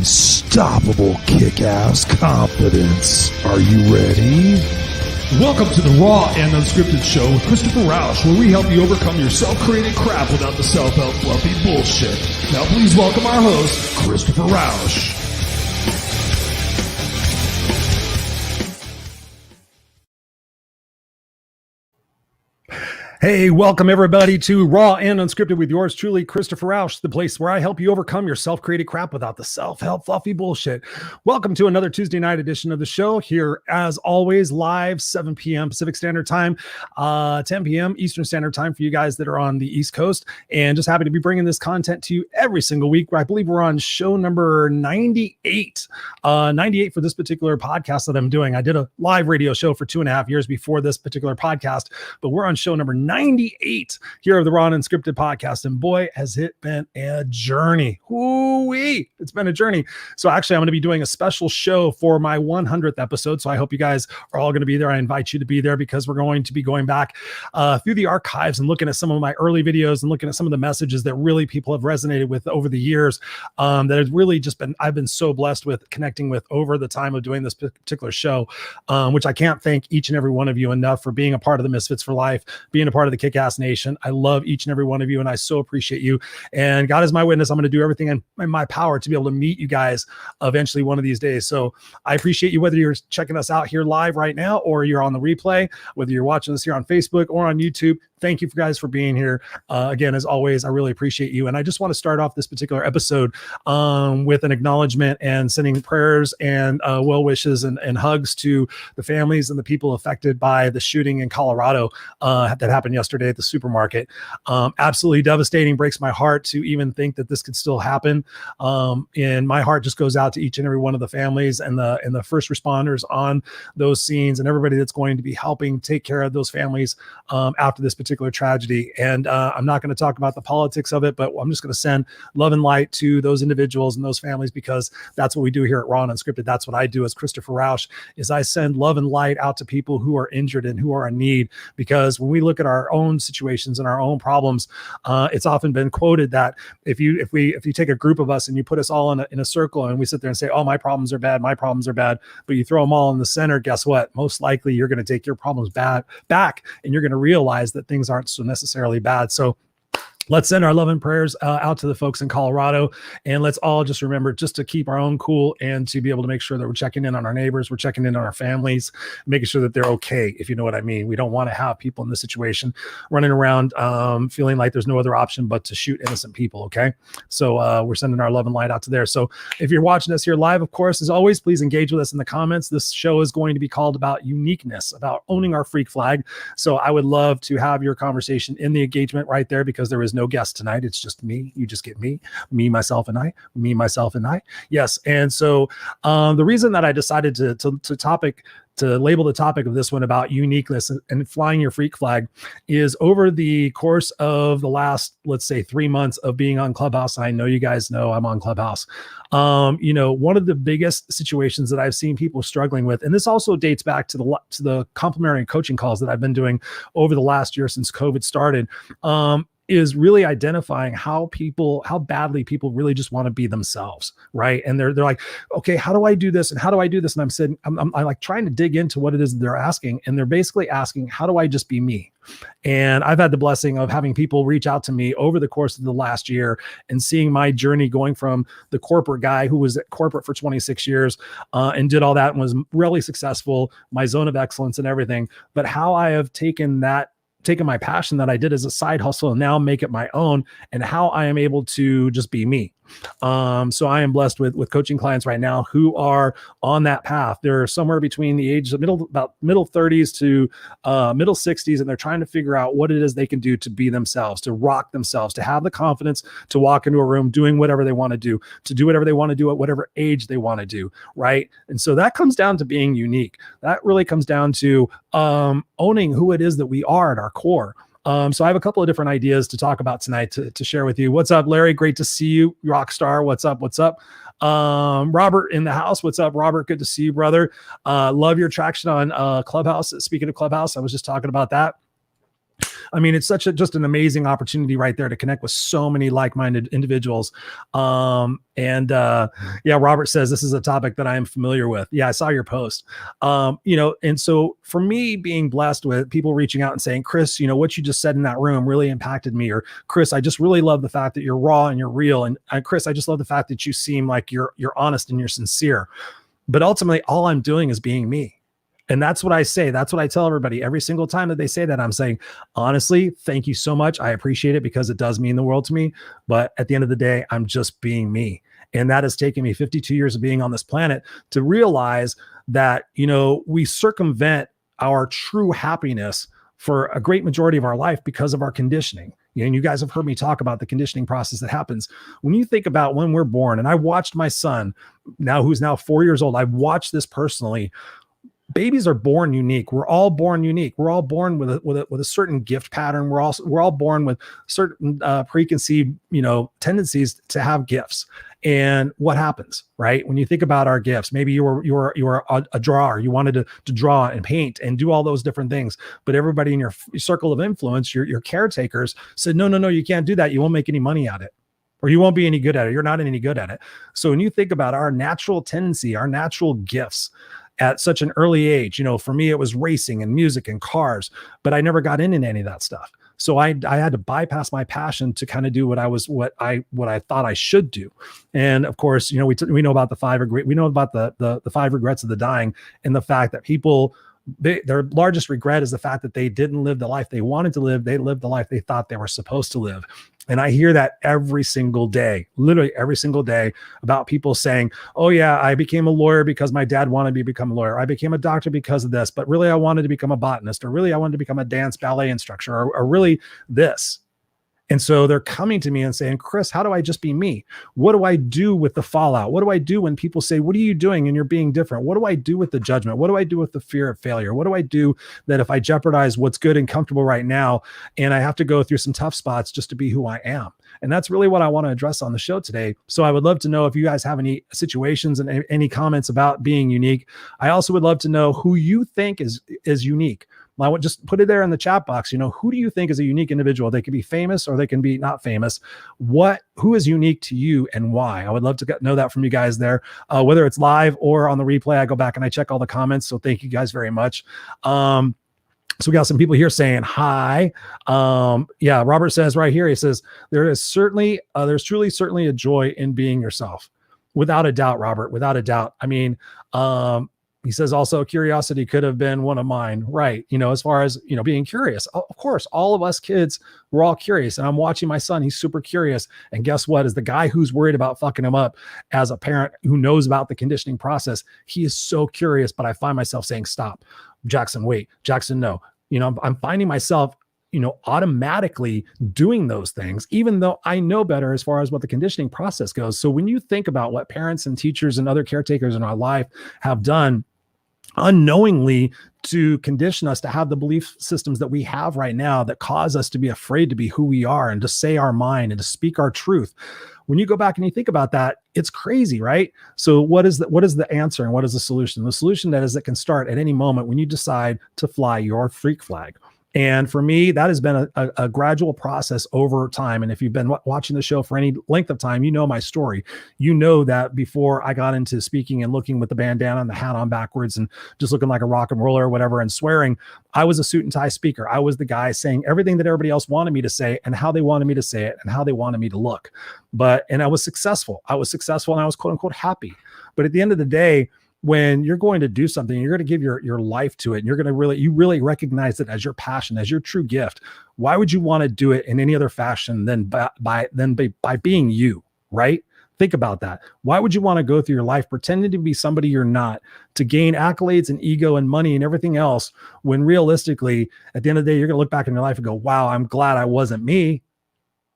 unstoppable kick-ass confidence. Are you ready? Welcome to the Raw and Unscripted show with Christopher Rausch, where we help you overcome your self-created crap without the self-help fluffy bullshit. Now please welcome our host, Christopher Rausch. Hey, welcome everybody to Raw and Unscripted with yours truly, Christopher Rausch, the place where I help you overcome your self-created crap without the self-help fluffy bullshit. Welcome to another Tuesday night edition of the show here, as always, live 7 p.m. Pacific Standard Time, 10 p.m. Eastern Standard Time for you guys that are on the East Coast. And just happy to be bringing this content to you every single week. I believe we're on show number 98, 98 for this particular podcast that I'm doing. I did a live radio show for 2.5 years before this particular podcast, but we're on show number 98 here of the Raw and Unscripted podcast. And boy, has it been a journey. Ooh-wee. It's been a journey. So actually, I'm going to be doing a special show for my 100th episode. So I hope you guys are all going to be there. I invite you to be there because we're going to be going back through the archives and looking at some of my early videos and looking at some of the messages that really people have resonated with over the years, that has really just been, I've been so blessed with connecting with over the time of doing this particular show, which I can't thank each and every one of you enough for being a part of the Misfits for Life, being a part of the Kickass Nation. I love each and every one of you, and I so appreciate you. And God is my witness. I'm going to do everything in my power to be able to meet you guys eventually one of these days. So I appreciate you, whether you're checking us out here live right now or you're on the replay, whether you're watching us here on Facebook or on YouTube. Thank you guys for being here. Again, as always, I really appreciate you. And I just want to start off this particular episode with an acknowledgement and sending prayers and well wishes and hugs to the families and the people affected by the shooting in Colorado that happened yesterday at the supermarket. Absolutely devastating. Breaks my heart to even think that this could still happen. And my heart just goes out to each and every one of the families and the first responders on those scenes and everybody that's going to be helping take care of those families after this particular tragedy. And I'm not going to talk about the politics of it, but I'm just going to send love and light to those individuals and those families, because that's what we do here at Raw and Unscripted. That's what I do as Christopher Rausch, is I send love and light out to people who are injured and who are in need. Because when we look at our own situations and our own problems, it's often been quoted that if you take a group of us and you put us all in a circle and we sit there and say, oh, my problems are bad, but you throw them all in the center, guess what? Most likely you're going to take your problems back and you're going to realize that things aren't so necessarily bad. So let's send our love and prayers out to the folks in Colorado, and let's all just remember just to keep our own cool and to be able to make sure that we're checking in on our neighbors, we're checking in on our families, making sure that they're okay, if you know what I mean. We don't want to have people in this situation running around feeling like there's no other option but to shoot innocent people, okay? So we're sending our love and light out to there. So if you're watching us here live, of course, as always, please engage with us in the comments. This show is going to be called about uniqueness, about owning our freak flag. So I would love to have your conversation in the engagement right there, because there is no guest tonight. It's just me. You just get me, myself, and I. Yes. And so the reason that I decided to label the topic of this one about uniqueness and flying your freak flag is over the course of the last, let's say, 3 months of being on Clubhouse. And I know you guys know I'm on Clubhouse. One of the biggest situations that I've seen people struggling with, and this also dates back to the complimentary coaching calls that I've been doing over the last year since COVID started, is really identifying how badly people really just want to be themselves, right? And they're like, okay, how do I do this? And how do I do this? And I'm saying, I'm like trying to dig into what it is that they're asking. And they're basically asking, how do I just be me? And I've had the blessing of having people reach out to me over the course of the last year and seeing my journey going from the corporate guy who was at corporate for 26 years and did all that and was really successful, my zone of excellence and everything. But how I have taken my passion that I did as a side hustle and now make it my own, and how I am able to just be me. So I am blessed with coaching clients right now who are on that path. They're somewhere between the age of middle 30s to middle 60s, and they're trying to figure out what it is they can do to be themselves, to rock themselves, to have the confidence to walk into a room doing whatever they want to do whatever they want to do at whatever age they want to do, right? And so that comes down to being unique. That really comes down to owning who it is that we are at our core. So I have a couple of different ideas to talk about tonight to share with you. What's up, Larry? Great to see you. Rockstar. What's up? Robert in the house. What's up, Robert? Good to see you, brother. Love your traction on Clubhouse. Speaking of Clubhouse, I was just talking about that. I mean, it's just an amazing opportunity right there to connect with so many like-minded individuals. Yeah, Robert says this is a topic that I am familiar with. Yeah, I saw your post. And so for me, being blessed with people reaching out and saying, Chris, what you just said in that room really impacted me, or Chris, I just really love the fact that you're raw and you're real, and Chris, I just love the fact that you seem like you're honest and you're sincere. But ultimately, all I'm doing is being me. And that's what I say. That's what I tell everybody every single time that they say that. I'm saying, honestly, thank you so much. I appreciate it because it does mean the world to me. But at the end of the day, I'm just being me. And that has taken me 52 years of being on this planet to realize that, we circumvent our true happiness for a great majority of our life because of our conditioning. And you guys have heard me talk about the conditioning process that happens when you think about when we're born. And I watched my son who's now 4 years old. I've watched this personally. Babies are born unique. We're all born unique. We're all born with a certain gift pattern. We're all born with certain preconceived, tendencies to have gifts. And what happens, right? When you think about our gifts, maybe you were a drawer. You wanted to draw and paint and do all those different things. But everybody in your circle of influence, your caretakers, said, no, you can't do that. You won't make any money at it, or you won't be any good at it. You're not any good at it. So when you think about our natural tendency, our natural gifts, at such an early age, for me, it was racing and music and cars, but I never got into any of that stuff. So I had to bypass my passion to kind of do what I thought I should do. And of course, we know about the five regrets of the dying, and the fact that people, their largest regret is the fact that they didn't live the life they wanted to live. They lived the life they thought they were supposed to live. And I hear that every single day, literally every single day, about people saying, oh yeah, I became a lawyer because my dad wanted me to become a lawyer. I became a doctor because of this, but really I wanted to become a botanist, or really I wanted to become a dance ballet instructor, or really this. And so they're coming to me and saying, Chris, how do I just be me? What do I do with the fallout? What do I do when people say, what are you doing? And you're being different. What do I do with the judgment? What do I do with the fear of failure? What do I do that if I jeopardize what's good and comfortable right now, and I have to go through some tough spots just to be who I am? And that's really what I want to address on the show today. So I would love to know if you guys have any situations and any comments about being unique. I also would love to know who you think is unique. I would just put it there in the chat box. Who do you think is a unique individual? They can be famous or they can be not famous. Who is unique to you and why? I would love to know that from you guys there, whether it's live or on the replay. I go back and I check all the comments. So thank you guys very much. So we got some people here saying hi. Yeah, Robert says right here, he says, there's truly a joy in being yourself. Without a doubt, Robert, without a doubt. I mean, he says also curiosity could have been one of mine, right? As far as, being curious, of course, all of us kids, we're all curious. And I'm watching my son, he's super curious. And guess what? As the guy who's worried about fucking him up, as a parent who knows about the conditioning process, he is so curious, but I find myself saying, stop, Jackson, wait, Jackson, no. I'm finding myself, automatically doing those things, even though I know better as far as what the conditioning process goes. So when you think about what parents and teachers and other caretakers in our life have done unknowingly to condition us to have the belief systems that we have right now that cause us to be afraid to be who we are and to say our mind and to speak our truth. When you go back and you think about that, it's crazy, right? So what is the answer and what is the solution? The solution that is it can start at any moment when you decide to fly your freak flag. And for me, that has been a gradual process over time. And if you've been watching the show for any length of time, you know my story. You know that before I got into speaking and looking with the bandana and the hat on backwards and just looking like a rock and roller or whatever and swearing, I was a suit and tie speaker. I was the guy saying everything that everybody else wanted me to say and how they wanted me to say it and how they wanted me to look. And I was successful. And I was quote unquote happy. But at the end of the day, when you're going to do something, you're going to give your life to it, and you're going to you really recognize it as your passion, as your true gift. Why would you want to do it in any other fashion than by being you, right? Think about that. Why would you want to go through your life pretending to be somebody you're not, to gain accolades and ego and money and everything else, when realistically, at the end of the day, you're going to look back in your life and go, wow, I'm glad I wasn't me.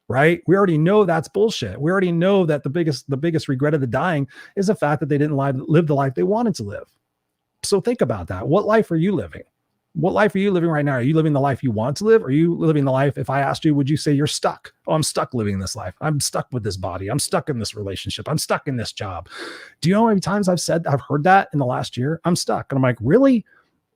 Right? We already know that's bullshit. We already know that the biggest regret of the dying is the fact that they didn't live the life they wanted to live. So think about that. What life are you living? What life are you living right now? Are you living the life you want to live? Or are you living the life, if I asked you, would you say you're stuck? Oh, I'm stuck living this life. I'm stuck with this body. I'm stuck in this relationship. I'm stuck in this job. Do you know how many times I've heard that in the last year? I'm stuck. And I'm like, really?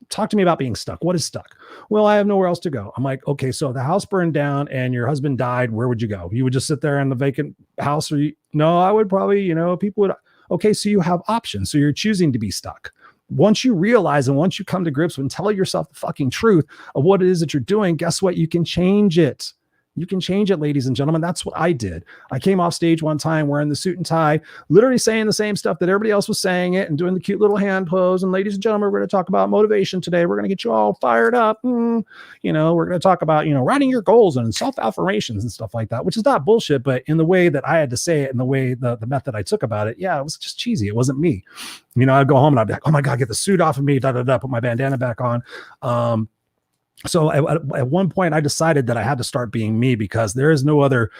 talk to me about being stuck. What is stuck? Well, I have nowhere else to go. I'm like, okay, so if the house burned down and your husband died, where would you go? You would just sit there in the vacant house, or no, I would probably, people would, okay, so you have options. So you're choosing to be stuck. Once you realize and once you come to grips and tell yourself the fucking truth of what it is that you're doing, guess what? You can change it. You can change it, ladies and gentlemen. That's what I did. I came off stage one time wearing the suit and tie, literally saying the same stuff that everybody else was saying it and doing the cute little hand pose. And ladies and gentlemen, we're going to talk about motivation today. We're going to get you all fired up. We're going to talk about, writing your goals and self-affirmations and stuff like that, which is not bullshit, but in the way that I had to say it and the way the method I took about it, it was just cheesy. It wasn't me. I'd go home and I'd be like, oh my God, get the suit off of me, put my bandana back on. So at one point I decided that I had to start being me, because there was no other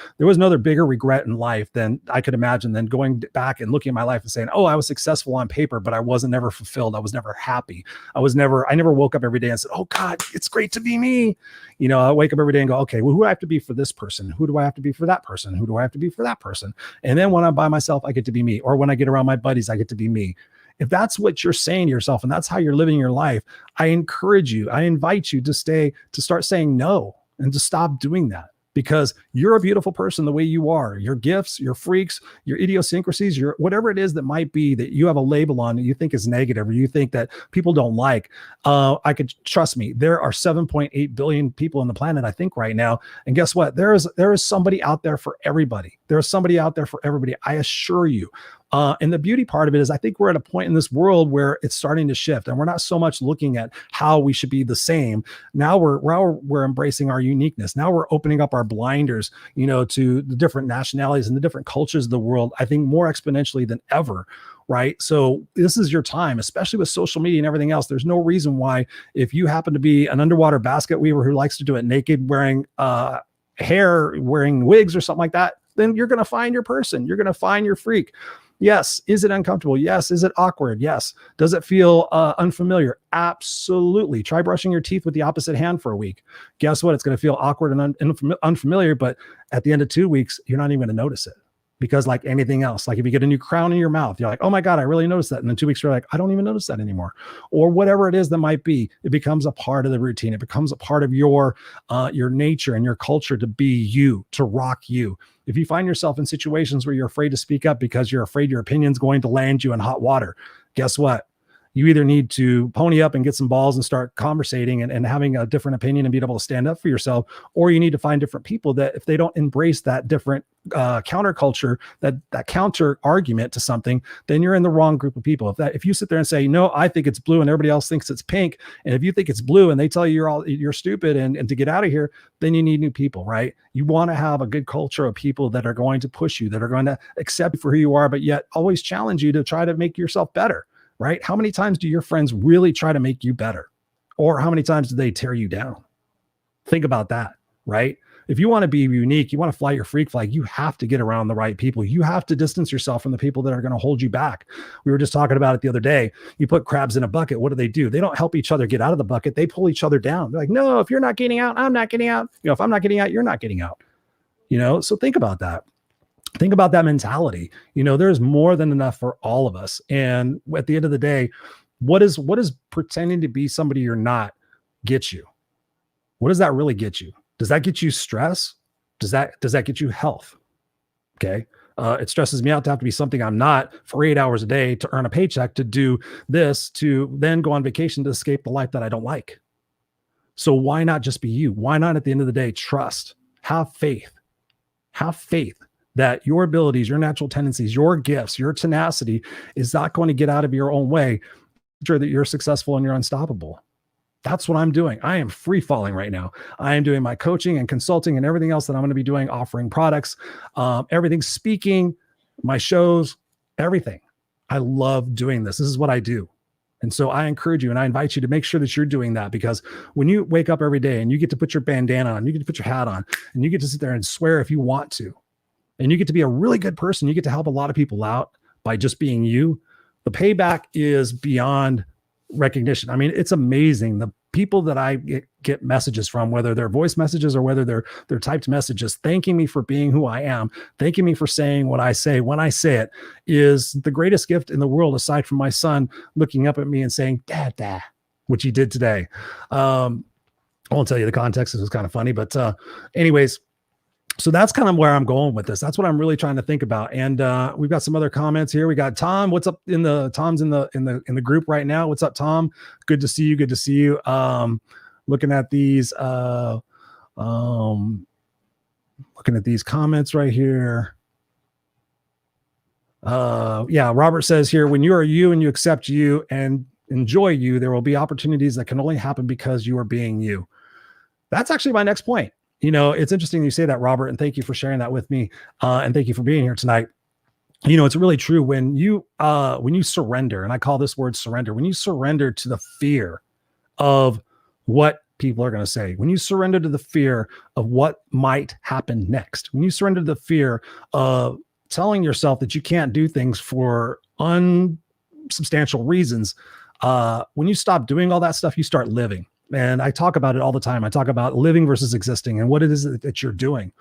bigger regret in life than I could imagine than going back and looking at my life and saying, oh, I was successful on paper, but I wasn't never fulfilled. I was never happy. I never woke up every day and said, oh God, it's great to be me. I wake up every day and go, okay, well, who do I have to be for this person? Who do I have to be for that person? Who do I have to be for that person? And then when I'm by myself, I get to be me. Or when I get around my buddies, I get to be me. If that's what you're saying to yourself and that's how you're living your life, I encourage you, I invite you to start saying no and to stop doing that, because you're a beautiful person the way you are. Your gifts, your freaks, your idiosyncrasies, your whatever it is that might be that you have a label on that you think is negative or you think that people don't like. Trust me, there are 7.8 billion people on the planet, I think, right now. And guess what? There is somebody out there for everybody. There's somebody out there for everybody. I assure you. And the beauty part of it is I think we're at a point in this world where it's starting to shift, and we're not so much looking at how we should be the same. Now we're embracing our uniqueness. Now we're opening up our blinders, to the different nationalities and the different cultures of the world, I think more exponentially than ever. Right. So this is your time, especially with social media and everything else. There's no reason why, if you happen to be an underwater basket weaver who likes to do it naked, wearing hair, wearing wigs or something like that, then you're going to find your person. You're going to find your freak. Yes. Is it uncomfortable? Yes. Is it awkward? Yes. Does it feel unfamiliar? Absolutely. Try brushing your teeth with the opposite hand for a week. Guess what? It's going to feel awkward and unfamiliar, but at the end of 2 weeks, you're not even going to notice it. Because like anything else, like if you get a new crown in your mouth, you're like, oh my God, I really noticed that. And then 2 weeks, you're like, I don't even notice that anymore. Or whatever it is that might be, it becomes a part of the routine. It becomes a part of your nature and your culture to be you, to rock you. If you find yourself in situations where you're afraid to speak up because you're afraid your opinion's going to land you in hot water, guess what? You either need to pony up and get some balls and start conversating and having a different opinion and being able to stand up for yourself, or you need to find different people that if they don't embrace that different counterculture, that counter argument to something, then you're in the wrong group of people. If you sit there and say, no, I think it's blue and everybody else thinks it's pink, and if you think it's blue and they tell you you're stupid and to get out of here, then you need new people, right? You want to have a good culture of people that are going to push you, that are going to accept you for who you are, but yet always challenge you to try to make yourself better. Right? How many times do your friends really try to make you better? Or how many times do they tear you down? Think about that, right? If you want to be unique, you want to fly your freak flag, you have to get around the right people. You have to distance yourself from the people that are going to hold you back. We were just talking about it the other day. You put crabs in a bucket. What do? They don't help each other get out of the bucket. They pull each other down. They're like, no, if you're not getting out, I'm not getting out. If I'm not getting out, you're not getting out. So think about that. Think about that mentality. There's more than enough for all of us. And at the end of the day, what is pretending to be somebody you're not get you? What does that really get you? Does that get you stress? Does that get you health? Okay. It stresses me out to have to be something I'm not for 8 hours a day to earn a paycheck, to do this, to then go on vacation to escape the life that I don't like. So why not just be you? Why not at the end of the day, trust, have faith that your abilities, your natural tendencies, your gifts, your tenacity is not going to get out of your own way. Make sure that you're successful and you're unstoppable. That's what I'm doing. I am free falling right now. I am doing my coaching and consulting and everything else that I'm going to be doing, offering products, everything, speaking, my shows, everything. I love doing this. This is what I do. And so I encourage you and I invite you to make sure that you're doing that, because when you wake up every day and you get to put your bandana on, you get to put your hat on, and you get to sit there and swear if you want to, and you get to be a really good person, you get to help a lot of people out by just being you, the payback is beyond recognition. I mean, it's amazing. The people that I get messages from, whether they're voice messages or whether they're typed messages, thanking me for being who I am, thanking me for saying what I say when I say it, is the greatest gift in the world, aside from my son looking up at me and saying, Dad, which he did today. I won't tell you the context. It was kind of funny, but anyways, so that's kind of where I'm going with this. That's what I'm really trying to think about. And we've got some other comments here. We got Tom. What's up Tom's in the group right now? What's up, Tom? Good to see you. Good to see you. Looking at these comments right here. Yeah, Robert says here, when you are you and you accept you and enjoy you, there will be opportunities that can only happen because you are being you. That's actually my next point. You know, it's interesting you say that, Robert, and thank you for sharing that with me. And thank you for being here tonight. You know, it's really true when you surrender, and I call this word surrender, when you surrender to the fear of what people are going to say, when you surrender to the fear of what might happen next, when you surrender to the fear of telling yourself that you can't do things for unsubstantial reasons, when you stop doing all that stuff, you start living. And I talk about it all the time. I talk about living versus existing and what it is that you're doing.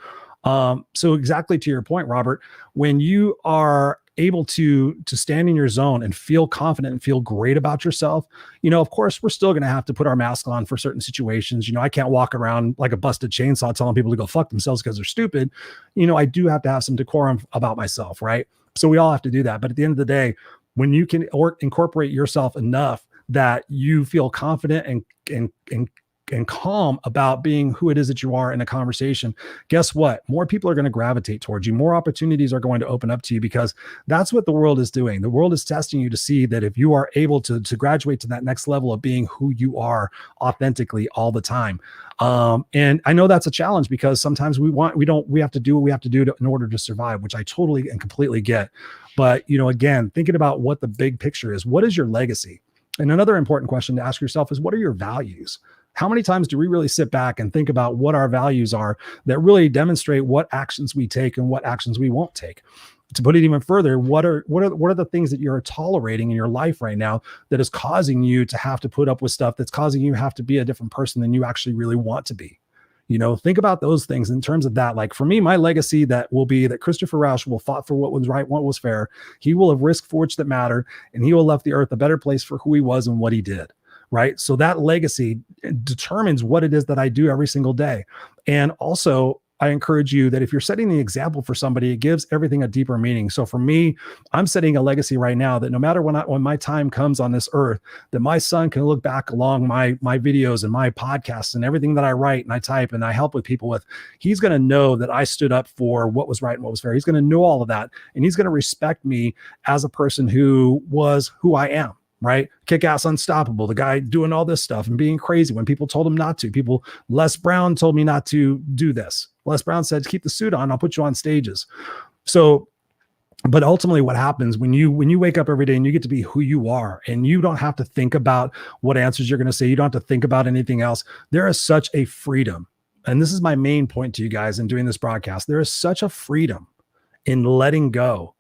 So exactly to your point, Robert, when you are able to stand in your zone and feel confident and feel great about yourself, you know, of course, we're still going to have to put our mask on for certain situations. You know, I can't walk around like a busted chainsaw telling people to go fuck themselves because they're stupid. You know, I do have to have some decorum about myself, right? So we all have to do that. But at the end of the day, when you can incorporate yourself enough that you feel confident and calm about being who it is that you are in a conversation, guess what? More people are going to gravitate towards you. More opportunities are going to open up to you because that's what the world is doing. The world is testing you to see that if you are able to graduate to that next level of being who you are authentically all the time. And I know that's a challenge because sometimes we have to do what we have to do in order to survive, which I totally and completely get. But, you know, again, thinking about what the big picture is, what is your legacy? And another important question to ask yourself is, what are your values? How many times do we really sit back and think about what our values are that really demonstrate what actions we take and what actions we won't take? To put it even further, what are the things that you're tolerating in your life right now that is causing you to have to put up with stuff that's causing you to have to be a different person than you actually really want to be? You know, think about those things in terms of that. Like for me, my legacy that will be that Christopher Rausch will fought for what was right, what was fair. He will have risked for which that mattered, and he will have left the earth a better place for who he was and what he did. Right. So that legacy determines what it is that I do every single day. And also, I encourage you that if you're setting the example for somebody, it gives everything a deeper meaning. So for me, I'm setting a legacy right now that no matter when my time comes on this earth, that my son can look back along my videos and my podcasts and everything that I write and I type and I help with people with. He's going to know that I stood up for what was right and what was fair. He's going to know all of that. And he's going to respect me as a person who was who I am. Right? Kickass, unstoppable, the guy doing all this stuff and being crazy when people told him not to. Les Brown told me not to do this. Les Brown said, keep the suit on, I'll put you on stages. So, but ultimately what happens when you wake up every day and you get to be who you are and you don't have to think about what answers you're going to say, you don't have to think about anything else. There is such a freedom. And this is my main point to you guys in doing this broadcast. There is such a freedom in letting go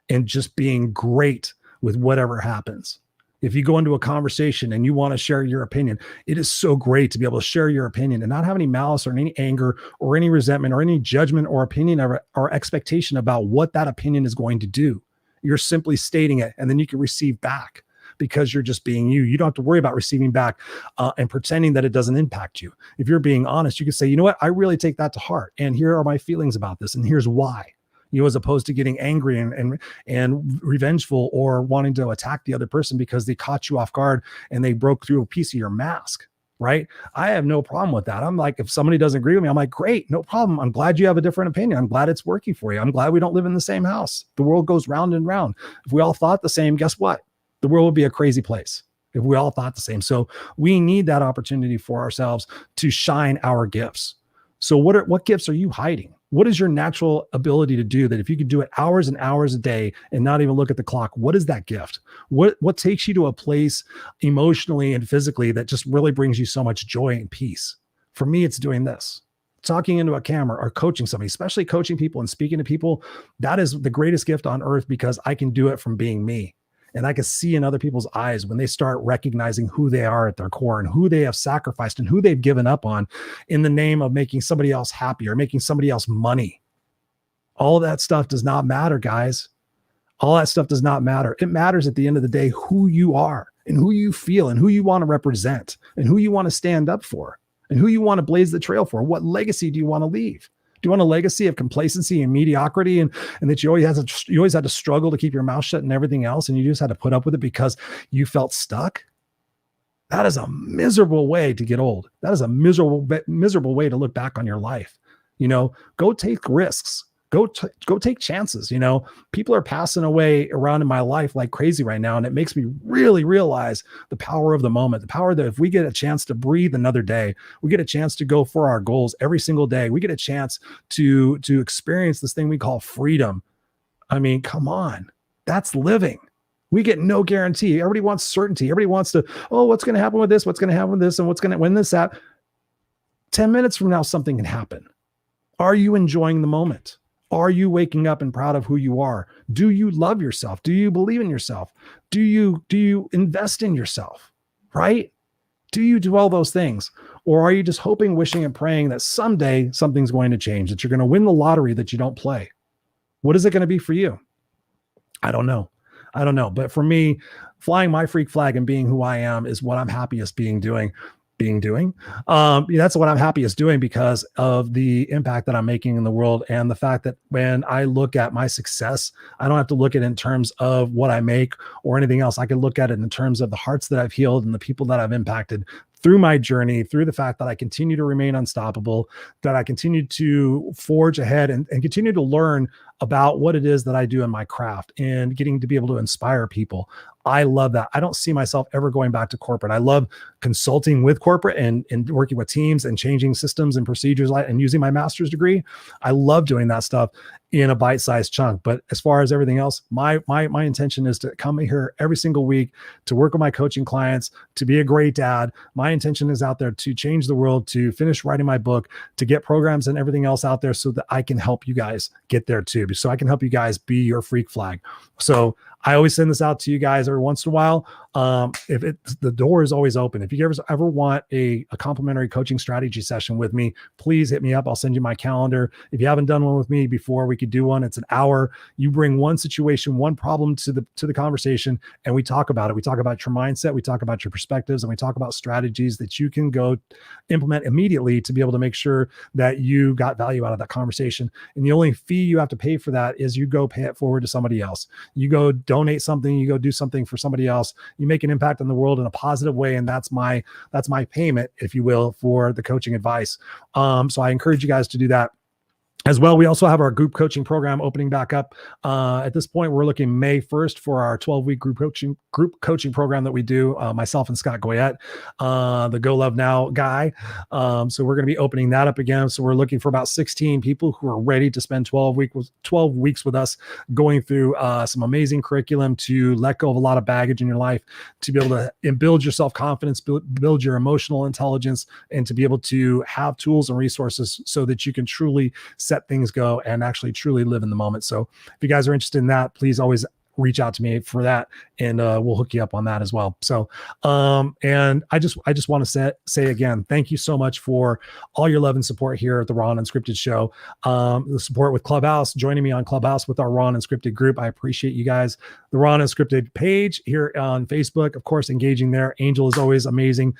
and just being great with whatever happens. If you go into a conversation and you want to share your opinion, it is so great to be able to share your opinion and not have any malice or any anger or any resentment or any judgment or opinion or expectation about what that opinion is going to do. You're simply stating it and then you can receive back because you're just being you. You don't have to worry about receiving back and pretending that it doesn't impact you. If you're being honest, you can say, you know what, I really take that to heart. And here are my feelings about this. And here's why. You know, as opposed to getting angry and revengeful or wanting to attack the other person because they caught you off guard and they broke through a piece of your mask, right? I have no problem with that. I'm like, if somebody doesn't agree with me, I'm like, great, no problem. I'm glad you have a different opinion. I'm glad it's working for you. I'm glad we don't live in the same house. The world goes round and round. If we all thought the same, guess what? The world would be a crazy place if we all thought the same. So we need that opportunity for ourselves to shine our gifts. So what gifts are you hiding? What is your natural ability to do that if you could do it hours and hours a day and not even look at the clock? What is that gift? What takes you to a place emotionally and physically that just really brings you so much joy and peace? For me, it's doing this. Talking into a camera or coaching somebody, especially coaching people and speaking to people. That is the greatest gift on earth because I can do it from being me. And I can see in other people's eyes when they start recognizing who they are at their core and who they have sacrificed and who they've given up on in the name of making somebody else happy or making somebody else money. All of that stuff does not matter, guys. All that stuff does not matter. It matters at the end of the day who you are and who you feel and who you want to represent and who you want to stand up for and who you want to blaze the trail for. What legacy do you want to leave? Do you want a legacy of complacency and mediocrity and that you always had to struggle to keep your mouth shut and everything else, and you just had to put up with it because you felt stuck? That is a miserable way to get old. That is a miserable way to look back on your life. Go take risks. Go take chances. People are passing away around in my life like crazy right now. And it makes me really realize the power of the moment, the power that if we get a chance to breathe another day, we get a chance to go for our goals every single day. We get a chance to experience this thing we call freedom. I mean, come on, that's living. We get no guarantee. Everybody wants certainty. Everybody wants to, what's going to happen with this? What's going to happen with this? And when this at 10 minutes from now, something can happen. Are you enjoying the moment? Are you waking up and proud of who you are? Do you love yourself? Do you believe in yourself? Do you invest in yourself? Right? Do you do all those things? Or are you just hoping, wishing, and praying that someday something's going to change, that you're going to win the lottery that you don't play? What is it going to be for you? I don't know. But for me, flying my freak flag and being who I am is what I'm happiest doing. That's what I'm happiest doing because of the impact that I'm making in the world, and the fact that when I look at my success, I don't have to look at it in terms of what I make or anything else. I can look at it in terms of the hearts that I've healed and the people that I've impacted through my journey, through the fact that I continue to remain unstoppable, that I continue to forge ahead and continue to learn about what it is that I do in my craft and getting to be able to inspire people. I love that. I don't see myself ever going back to corporate. I love consulting with corporate and working with teams and changing systems and procedures and using my master's degree. I love doing that stuff in a bite-sized chunk. But as far as everything else, my intention is to come here every single week to work with my coaching clients, to be a great dad. My intention is out there to change the world, to finish writing my book, to get programs and everything else out there so that I can help you guys get there too. So I can help you guys be your freak flag. So I always send this out to you guys every once in a while. The door is always open. If you ever want a complimentary coaching strategy session with me, please hit me up. I'll send you my calendar. If you haven't done one with me before, we could do one. It's an hour. You bring one situation, one problem to the conversation, and we talk about it. We talk about your mindset. We talk about your perspectives, and we talk about strategies that you can go implement immediately to be able to make sure that you got value out of that conversation. And the only fee you have to pay for that is you go pay it forward to somebody else. You go donate something, you go do something for somebody else. You make an impact on the world in a positive way, and that's my payment, if you will, for the coaching advice. So I encourage you guys to do that as well. We also have our group coaching program opening back up. At this point, we're looking May 1st for our 12-week group coaching program that we do, myself and Scott Goyette, the Go Love Now guy. So we're going to be opening that up again. So we're looking for about 16 people who are ready to spend 12 weeks with us, going through some amazing curriculum to let go of a lot of baggage in your life, to be able to build your self-confidence, build your emotional intelligence, and to be able to have tools and resources so that you can truly set things go and actually truly live in the moment. So if you guys are interested in that, please always reach out to me for that, and we'll hook you up on that as well. So, and I just want to say again, thank you so much for all your love and support here at the Raw and Unscripted show. The support with Clubhouse, joining me on Clubhouse with our Raw and Unscripted group. I appreciate you guys. The Raw and Unscripted page here on Facebook, of course, engaging there. Angel is always amazing,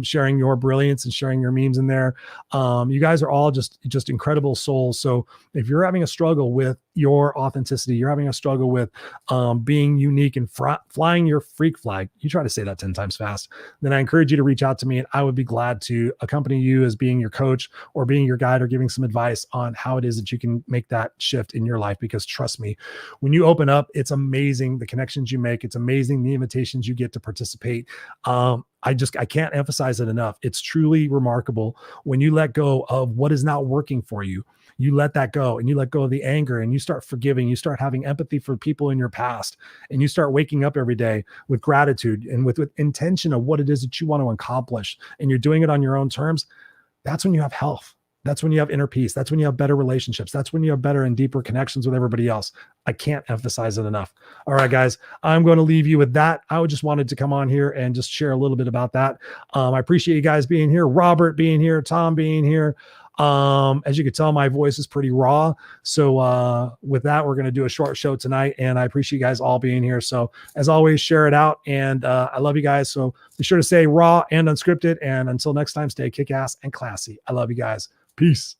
sharing your brilliance and sharing your memes in there. You guys are all just incredible souls. So if you're having a struggle with your authenticity, you're having a struggle with being unique and flying your freak flag, you try to say that 10 times fast, then I encourage you to reach out to me, and I would be glad to accompany you as being your coach or being your guide or giving some advice on how it is that you can make that shift in your life. Because trust me, when you open up, it's amazing the connections you make. It's amazing the invitations you get to participate. I can't emphasize it enough. It's truly remarkable when you let go of what is not working for you. You let that go, and you let go of the anger, and you start forgiving. You start having empathy for people in your past, and you start waking up every day with gratitude and with intention of what it is that you want to accomplish, and you're doing it on your own terms. That's when you have health. That's when you have inner peace. That's when you have better relationships. That's when you have better and deeper connections with everybody else. I can't emphasize it enough. All right, guys, I'm going to leave you with that. I just wanted to come on here and just share a little bit about that. I appreciate you guys being here, Robert being here, Tom being here. As you can tell, my voice is pretty raw. So with that, we're going to do a short show tonight, and I appreciate you guys all being here. So as always, share it out, and I love you guys. So be sure to stay raw and unscripted. And until next time, stay kick-ass and classy. I love you guys. Peace.